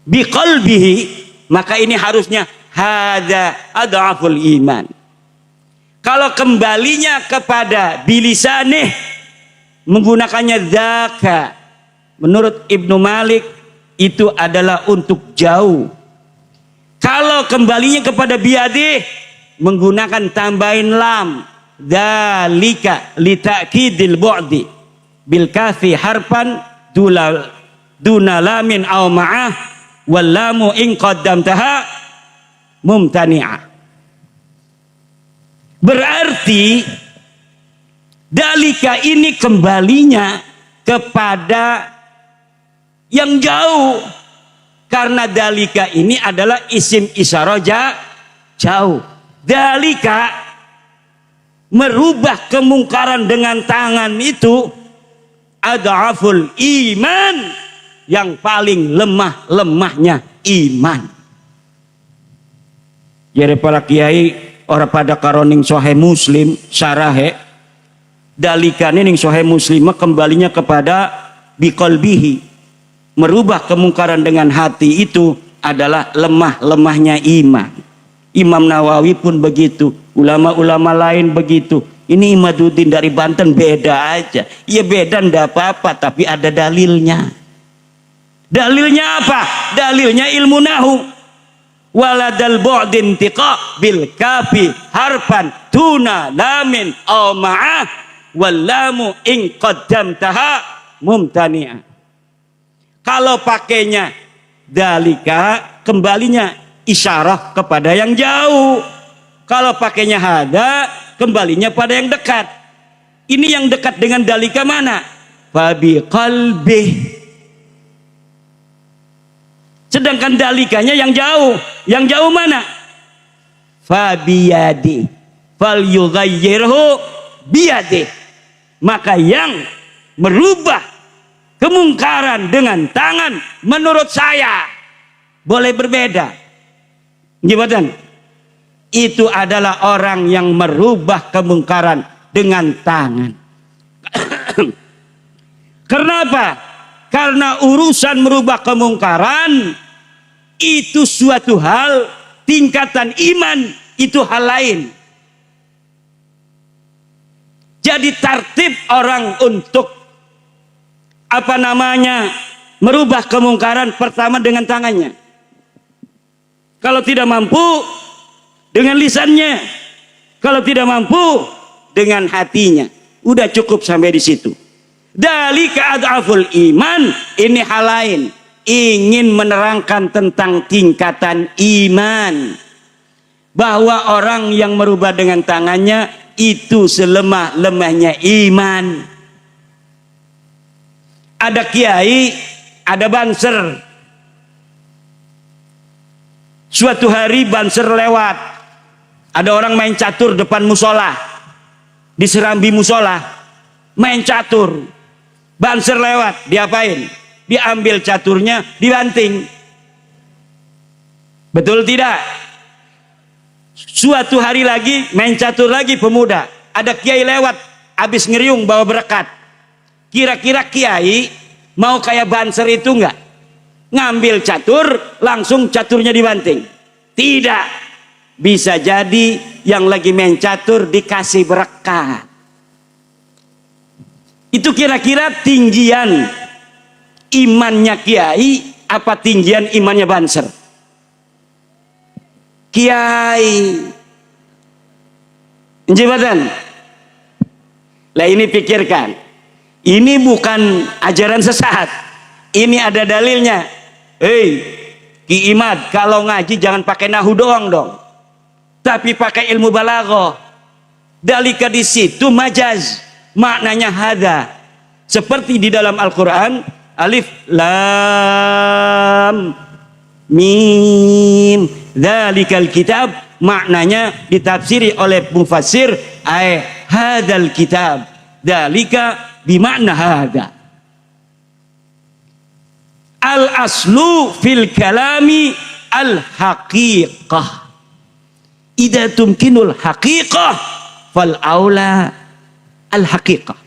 biqalbihi, maka ini harusnya hada adhaful iman. Kalau kembalinya kepada bilisanih, menggunakannya dzaka, menurut Ibnu Malik itu adalah untuk jauh. Kalau kembalinya kepada biadih, menggunakan tambahin lam, dzalika li ta'kidil bu'di bil kafi harfan duna lamin aw ma'ah wal lamu in qaddamtaha mumtani'ah. Berarti dalika ini kembalinya kepada yang jauh, karena dalika ini adalah isim isyarah jauh. Dalika merubah kemungkaran dengan tangan itu adhaful iman, yang paling lemahnya iman. Jadi para kiai orang pada karoning Sahih Muslim syarahe dalikan ning Sahih Muslim kembalinya kepada biqalbihi, merubah kemungkaran dengan hati itu adalah lemahnya iman. Imam Nawawi pun begitu, ulama-ulama lain begitu. Ini Imaduddin dari Banten beda aja. Ya beda ndak apa-apa, tapi ada dalilnya. Dalilnya apa? Dalilnya ilmu nahu. Waladal bu'din tiqa bil kafi harfan tuna lamin aw ma'ah wal lamu in qaddamtaha mumtani'ah. Kalau pakainya dalika, kembalinya isyarah kepada yang jauh. Kalau pakainya hada, kembalinya pada yang dekat. Ini yang dekat dengan dalika mana? Fabi qalbih. Sedangkan dalikanya yang jauh. Yang jauh mana? Fabiyadi. Fal yughayyirhu biyadi. Maka yang merubah kemungkaran dengan tangan, menurut saya boleh berbeda. Gimana? Itu adalah orang yang merubah kemungkaran dengan tangan. Kenapa? Karena urusan merubah kemungkaran itu suatu hal, tingkatan iman itu hal lain. Jadi tertib orang untuk merubah kemungkaran pertama dengan tangannya. Kalau tidak mampu dengan lisannya, kalau tidak mampu dengan hatinya. Udah cukup sampai di situ. Dalika adhaful iman, ini hal lain. Ingin menerangkan tentang tingkatan iman, bahwa orang yang merubah dengan tangannya itu selemah-lemahnya iman. Ada kiai, ada banser. Suatu hari banser lewat, ada orang main catur depan musola, di serambi musola main catur. Banser lewat, diapain? Diambil caturnya, dibanting. Betul tidak? Suatu hari lagi main catur lagi pemuda, ada kiai lewat habis ngeriung bawa berkat. Kira-kira kiai mau kayak banser itu enggak? Ngambil catur langsung caturnya dibanting? Tidak. Bisa jadi yang lagi main catur dikasih berkat. Itu kira-kira tinggian imannya kiai apa tinggian imannya banser? Kiai. Jabatan. Lah ini pikirkan. Ini bukan ajaran sesat. Ini ada dalilnya. Hei, Ki Imad, kalau ngaji jangan pakai nahu doang dong. Tapi pakai ilmu balaghah. Dalika di situ majaz. Maknanya hada. Seperti di dalam Al-Quran, alif lam mim dzalikal kitab, maknanya ditafsiri oleh mufassir ay hadzal kitab, dzalika bimakna hadza. Al aslu fil kalami al haqiqah, idza tumkinul haqiqah fal aula al haqiqah.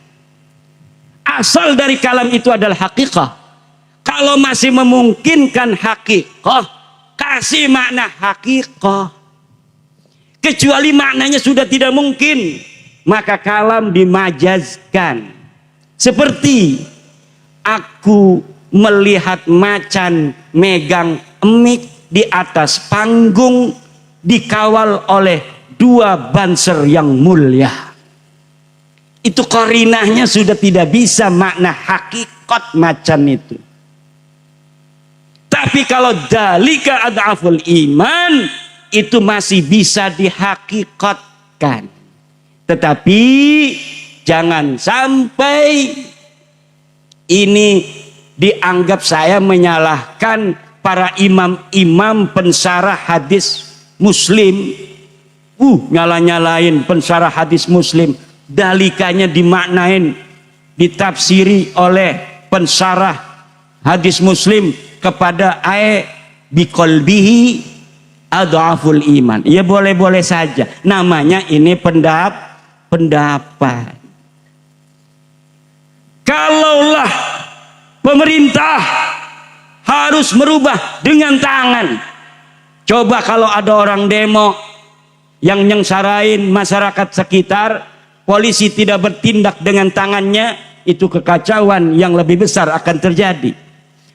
Asal dari kalam itu adalah haqiqah. Kalau masih memungkinkan haqiqah, kasih makna haqiqah. Kecuali maknanya sudah tidak mungkin, maka kalam dimajazkan. Seperti aku melihat macan megang emik di atas panggung dikawal oleh dua banser yang mulia. Itu qarinahnya sudah tidak bisa makna hakikat macan itu. Tapi kalau dalika ad'aful iman, itu masih bisa dihakikatkan. Tetapi jangan sampai ini dianggap saya menyalahkan para imam-imam pensarah hadis Muslim. Nyala-nyalain pensarah hadis Muslim. Dalikanya dimaknain, ditafsiri oleh pensarah hadis Muslim kepada biqalbihi adhaful iman. Ya boleh-boleh saja, namanya ini pendapat. Kalaulah pemerintah harus merubah dengan tangan, coba kalau ada orang demo yang nyengsarain masyarakat sekitar, polisi tidak bertindak dengan tangannya, itu kekacauan yang lebih besar akan terjadi.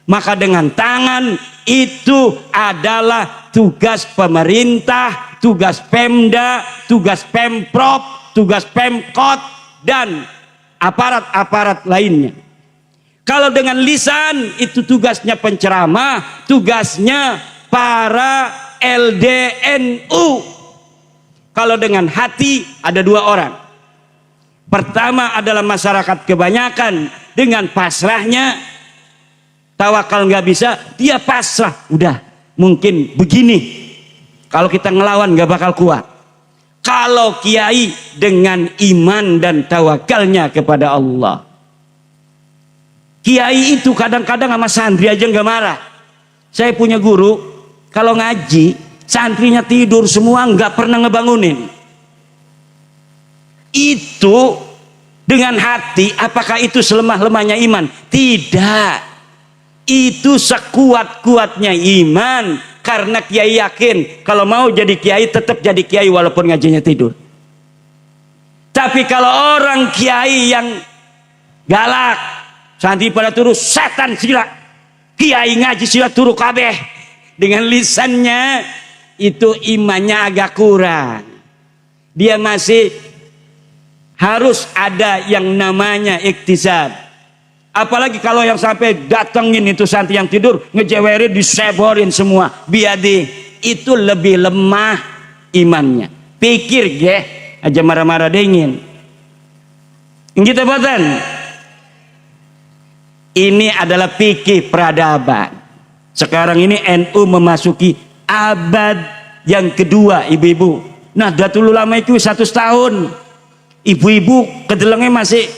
Maka dengan tangan itu adalah tugas pemerintah, tugas Pemda, tugas Pemprov, tugas Pemkot, dan aparat-aparat lainnya. Kalau dengan lisan itu tugasnya penceramah, tugasnya para LDNU. Kalau dengan hati ada dua orang. Pertama adalah masyarakat kebanyakan dengan pasrahnya, tawakal nggak bisa, dia pasrah, udah mungkin begini, kalau kita ngelawan nggak bakal kuat. Kalau kiai dengan iman dan tawakalnya kepada Allah, kiai itu kadang-kadang sama santri aja nggak marah. Saya punya guru, kalau ngaji santrinya tidur semua, nggak pernah ngebangunin. Itu dengan hati, apakah itu selemah-lemahnya iman? Tidak. Itu sekuat-kuatnya iman, karena kiai yakin kalau mau jadi kiai tetap jadi kiai walaupun ngajinya tidur. Tapi kalau orang kiai yang galak, santri pada turu setan sila, kiai ngaji sila turu kabeh, dengan lisannya itu imannya agak kurang. Dia masih harus ada yang namanya iktisad. Apalagi kalau yang sampai datengin itu santri yang tidur, ngejewerin, diseborin semua, biadi, itu lebih lemah imannya. Pikir ge aja marah-marah dingin. Kita boten. Ini adalah fikih peradaban. Sekarang ini NU memasuki abad yang kedua, ibu-ibu. Nahdlatul Ulama itu 100 tahun. Ibu-ibu kedelengnya masih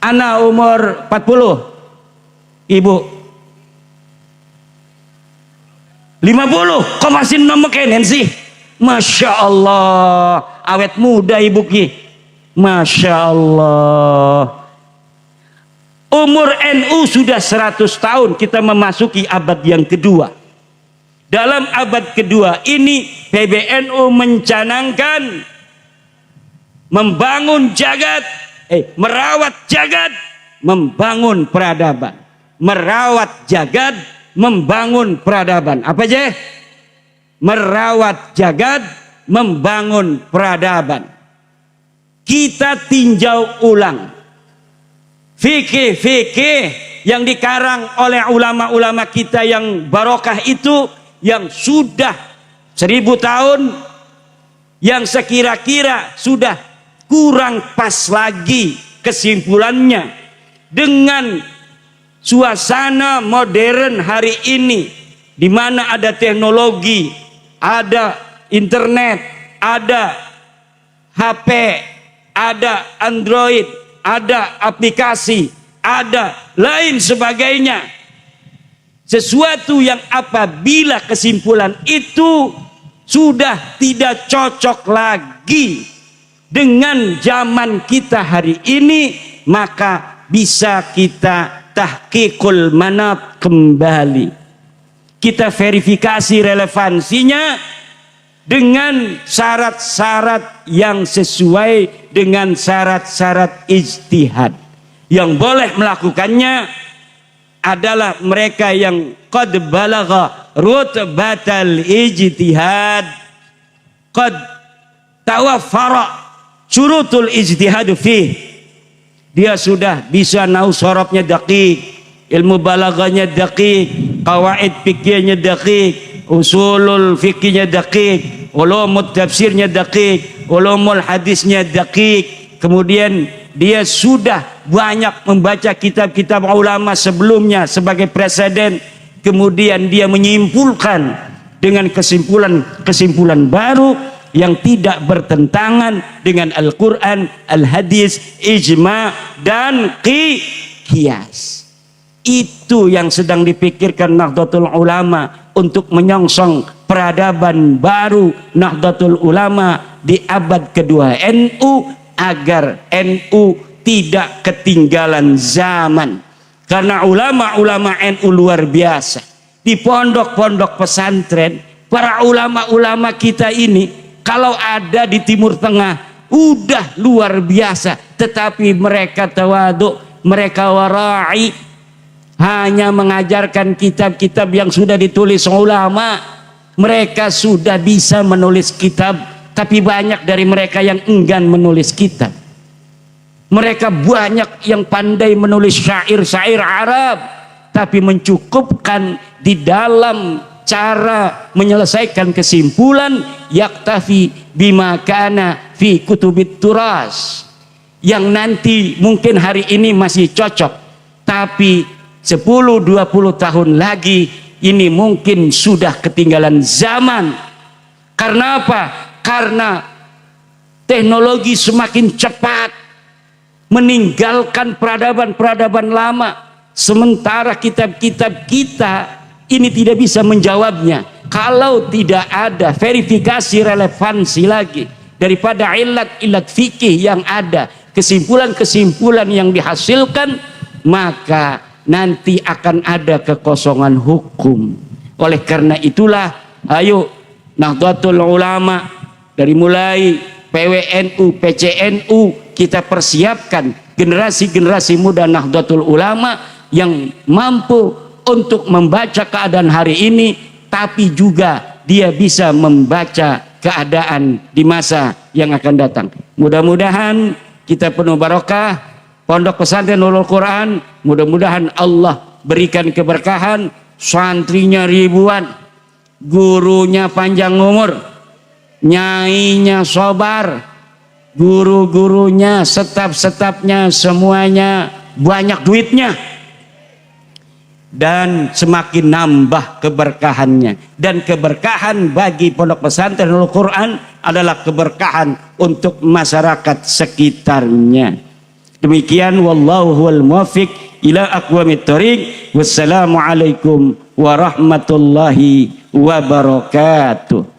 anak umur 40, ibu 50, kok masih nomekenen sih? Masya Allah, awet muda ibu ki, Masya Allah. Umur NU sudah 100 tahun, kita memasuki abad yang kedua. Dalam abad kedua ini PBNU mencanangkan membangun jagat, merawat jagat, membangun peradaban. Merawat jagat, membangun peradaban. Apa aja? Merawat jagat, membangun peradaban. Kita tinjau ulang fikih-fikih yang dikarang oleh ulama-ulama kita yang barokah itu, yang sudah 1000 tahun, yang sekira-kira sudah kurang pas lagi kesimpulannya, dengan suasana modern hari ini, di mana ada teknologi, ada internet, ada HP, ada Android, ada aplikasi, ada lain sebagainya. Sesuatu yang apabila kesimpulan itu sudah tidak cocok lagi dengan zaman kita hari ini, maka bisa kita tahqiqul manat kembali. Kita verifikasi relevansinya dengan syarat-syarat yang sesuai dengan syarat-syarat ijtihad. Yang boleh melakukannya adalah mereka yang qad balagha rutbatal ijtihad, qad tawaffara syurutul ijtihad fih. Dia sudah bisa nahu sorobnya daqiq, ilmu balaghanya daqiq, qawaid fikihnya daqiq, usulul fikihnya daqiq, ulumut tafsirnya daqiq, ulumul hadisnya daqiq. Kemudian dia sudah banyak membaca kitab-kitab ulama sebelumnya sebagai presiden. Kemudian dia menyimpulkan dengan kesimpulan baru yang tidak bertentangan dengan Al-Quran, Al-Hadis, Ijma' dan Qiyas. Itu yang sedang dipikirkan Nahdlatul Ulama untuk menyongsong peradaban baru Nahdlatul Ulama di abad kedua NU, agar NU tidak ketinggalan zaman. Karena ulama-ulama NU luar biasa. Di pondok-pondok pesantren, para ulama-ulama kita ini kalau ada di Timur Tengah udah luar biasa. Tetapi mereka tawadhu, mereka wara'i, hanya mengajarkan kitab-kitab yang sudah ditulis ulama. Mereka sudah bisa menulis kitab, tapi banyak dari mereka yang enggan menulis kitab. Mereka banyak yang pandai menulis syair-syair Arab, tapi mencukupkan di dalam cara menyelesaikan kesimpulan yaktafi bima kana fi kutubit turas, yang nanti mungkin hari ini masih cocok, tapi 10-20 tahun lagi ini mungkin sudah ketinggalan zaman. Karena apa? Karena teknologi semakin cepat meninggalkan peradaban-peradaban lama, sementara kitab-kitab kita ini tidak bisa menjawabnya kalau tidak ada verifikasi relevansi lagi daripada ilat-ilat fikih yang ada, kesimpulan-kesimpulan yang dihasilkan, maka nanti akan ada kekosongan hukum. Oleh karena itulah, ayo Nahdlatul Ulama dari mulai PWNU, PCNU, kita persiapkan generasi-generasi muda Nahdlatul Ulama yang mampu untuk membaca keadaan hari ini, tapi juga dia bisa membaca keadaan di masa yang akan datang. Mudah-mudahan kita penuh barokah, pondok pesantren Nurul Quran, mudah-mudahan Allah berikan keberkahan, santrinya ribuan, gurunya panjang umur, nyainya sobar, guru-gurunya, staf-stafnya semuanya banyak duitnya, dan semakin nambah keberkahannya. Dan keberkahan bagi pondok pesantren Nurul Quran adalah keberkahan untuk masyarakat sekitarnya. Demikian, wallahu huwal muwaffiq ila aqwamit thoriq. Wassalamualaikum warahmatullahi wabarakatuh.